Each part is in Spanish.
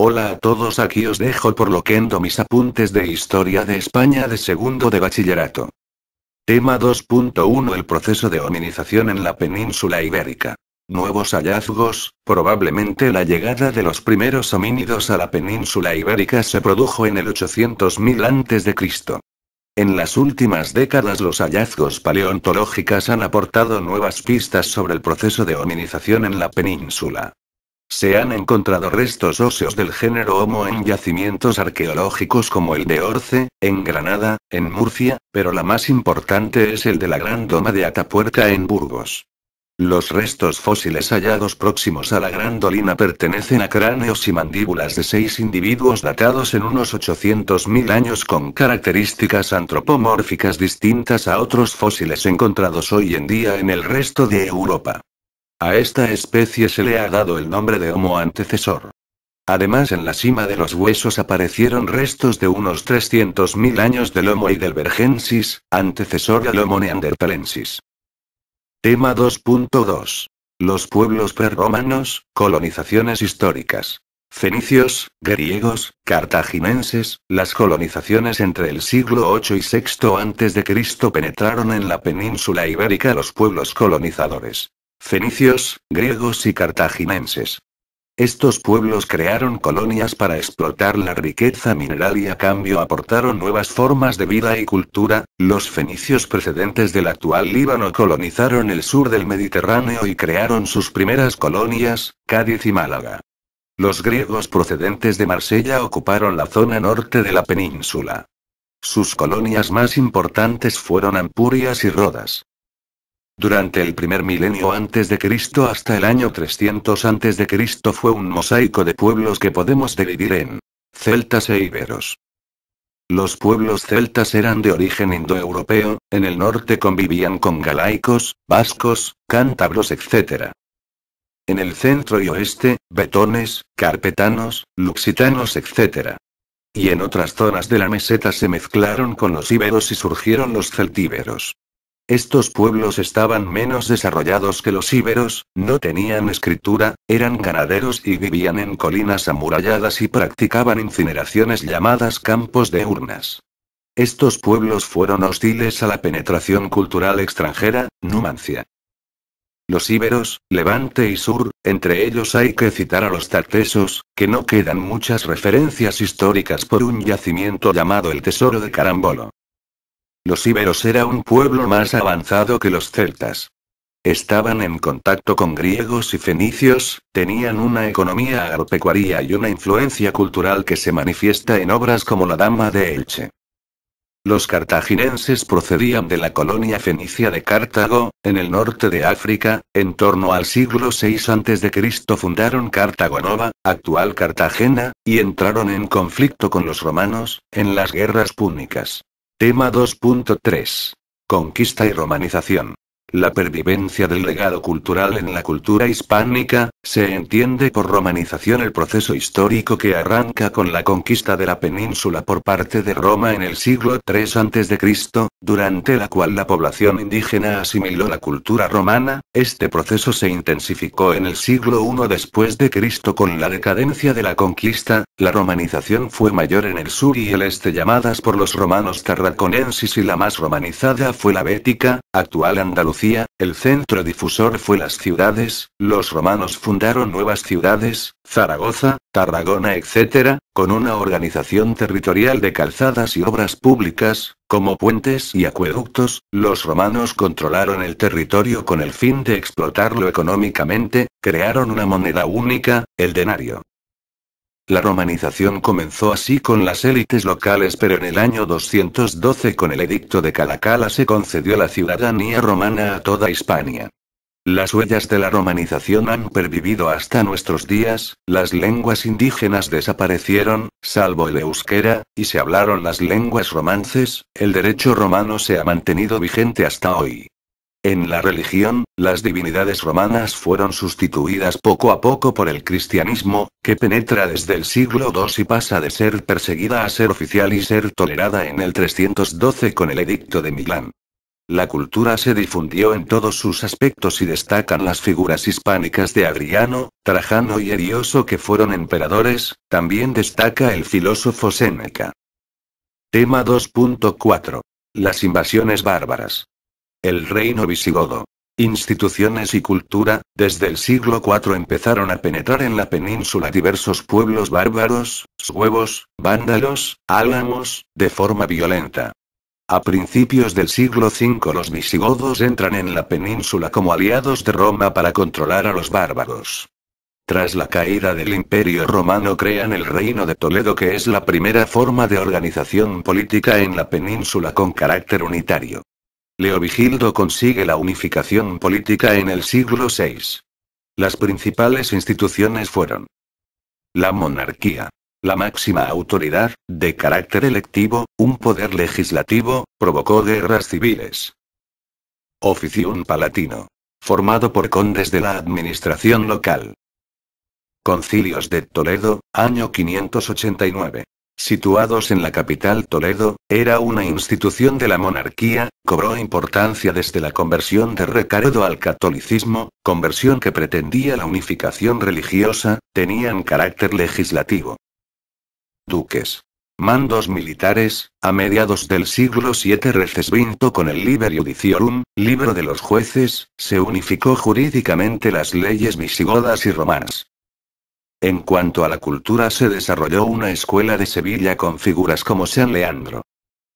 Hola a todos, aquí os dejo por loquendo mis apuntes de historia de España de segundo de bachillerato. Tema 2.1 El proceso de hominización en la península ibérica. Nuevos hallazgos, probablemente la llegada de los primeros homínidos a la península ibérica se produjo en el 800.000 a.C. En las últimas décadas los hallazgos paleontológicos han aportado nuevas pistas sobre el proceso de hominización en la península. Se han encontrado restos óseos del género Homo en yacimientos arqueológicos como el de Orce, en Granada, en Murcia, pero la más importante es el de la Gran Doma de Atapuerca en Burgos. Los restos fósiles hallados próximos a la Gran Dolina pertenecen a cráneos y mandíbulas de 6 individuos datados en unos 800.000 años con características antropomórficas distintas a otros fósiles encontrados hoy en día en el resto de Europa. A esta especie se le ha dado el nombre de Homo antecesor. Además, en la cima de los huesos aparecieron restos de unos 300.000 años del Homo heidelbergensis, antecesor del Homo neanderthalensis. Tema 2.2. Los pueblos prerromanos, colonizaciones históricas. Fenicios, griegos, cartaginenses, las colonizaciones entre el siglo VIII y VI a.C. penetraron en la península ibérica los pueblos colonizadores. Fenicios, griegos y cartaginenses. Estos pueblos crearon colonias para explotar la riqueza mineral y a cambio aportaron nuevas formas de vida y cultura. Los fenicios precedentes del actual Líbano colonizaron el sur del Mediterráneo y crearon sus primeras colonias, Cádiz y Málaga. Los griegos procedentes de Marsella ocuparon la zona norte de la península. Sus colonias más importantes fueron Ampurias y Rodas. Durante el primer milenio a.C. hasta el año 300 a.C. fue un mosaico de pueblos que podemos dividir en celtas e íberos. Los pueblos celtas eran de origen indoeuropeo, en el norte convivían con galaicos, vascos, cántabros etc. En el centro y oeste, vetones, carpetanos, luxitanos etc. Y en otras zonas de la meseta se mezclaron con los íberos y surgieron los celtíberos. Estos pueblos estaban menos desarrollados que los íberos, no tenían escritura, eran ganaderos y vivían en colinas amuralladas y practicaban incineraciones llamadas campos de urnas. Estos pueblos fueron hostiles a la penetración cultural extranjera, Numancia. Los íberos, Levante y Sur, entre ellos hay que citar a los tartesos, que no quedan muchas referencias históricas por un yacimiento llamado el Tesoro de Carambolo. Los íberos era un pueblo más avanzado que los celtas. Estaban en contacto con griegos y fenicios, tenían una economía agropecuaria y una influencia cultural que se manifiesta en obras como La Dama de Elche. Los cartaginenses procedían de la colonia fenicia de Cartago, en el norte de África, en torno al siglo VI a.C. fundaron Cartago Nova, actual Cartagena, y entraron en conflicto con los romanos, en las guerras púnicas. Tema 2.3. Conquista y romanización. La pervivencia del legado cultural en la cultura hispánica, se entiende por romanización el proceso histórico que arranca con la conquista de la península por parte de Roma en el siglo III a.C., durante la cual la población indígena asimiló la cultura romana. Este proceso se intensificó en el siglo I después de Cristo con la decadencia de la conquista. La romanización fue mayor en el sur y el este llamadas por los romanos tarraconensis y la más romanizada fue la bética, actual Andalucía. El centro difusor fue las ciudades, los romanos fundaron nuevas ciudades, Zaragoza, Tarragona etc., con una organización territorial de calzadas y obras públicas, como puentes y acueductos. Los romanos controlaron el territorio con el fin de explotarlo económicamente, crearon una moneda única, el denario. La romanización comenzó así con las élites locales, pero en el año 212 con el edicto de Calacala se concedió la ciudadanía romana a toda Hispania. Las huellas de la romanización han pervivido hasta nuestros días, las lenguas indígenas desaparecieron, salvo el euskera, y se hablaron las lenguas romances. El derecho romano se ha mantenido vigente hasta hoy. En la religión, las divinidades romanas fueron sustituidas poco a poco por el cristianismo, que penetra desde el siglo II y pasa de ser perseguida a ser oficial y ser tolerada en el 312 con el Edicto de Milán. La cultura se difundió en todos sus aspectos y destacan las figuras hispánicas de Adriano, Trajano y Arioso que fueron emperadores, también destaca el filósofo Séneca. Tema 2.4. Las invasiones bárbaras. El reino visigodo. Instituciones y cultura. Desde el siglo IV empezaron a penetrar en la península diversos pueblos bárbaros, suevos, vándalos, álamos, de forma violenta. A principios del siglo V los visigodos entran en la península como aliados de Roma para controlar a los bárbaros. Tras la caída del Imperio Romano crean el Reino de Toledo, que es la primera forma de organización política en la península con carácter unitario. Leovigildo consigue la unificación política en el siglo VI. Las principales instituciones fueron la monarquía. La máxima autoridad, de carácter electivo, un poder legislativo, provocó guerras civiles. Oficium palatino. Formado por condes de la administración local. Concilios de Toledo, año 589. Situados en la capital Toledo, era una institución de la monarquía, cobró importancia desde la conversión de Recaredo al catolicismo, conversión que pretendía la unificación religiosa, tenían carácter legislativo. Duques. Mandos militares. A mediados del siglo VII Recesvinto con el Liber Judiciorum, libro de los jueces, se unificó jurídicamente las leyes visigodas y romanas. En cuanto a la cultura, se desarrolló una escuela de Sevilla con figuras como San Leandro.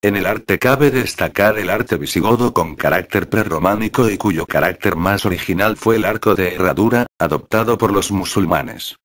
En el arte cabe destacar el arte visigodo con carácter prerrománico y cuyo carácter más original fue el arco de herradura, adoptado por los musulmanes.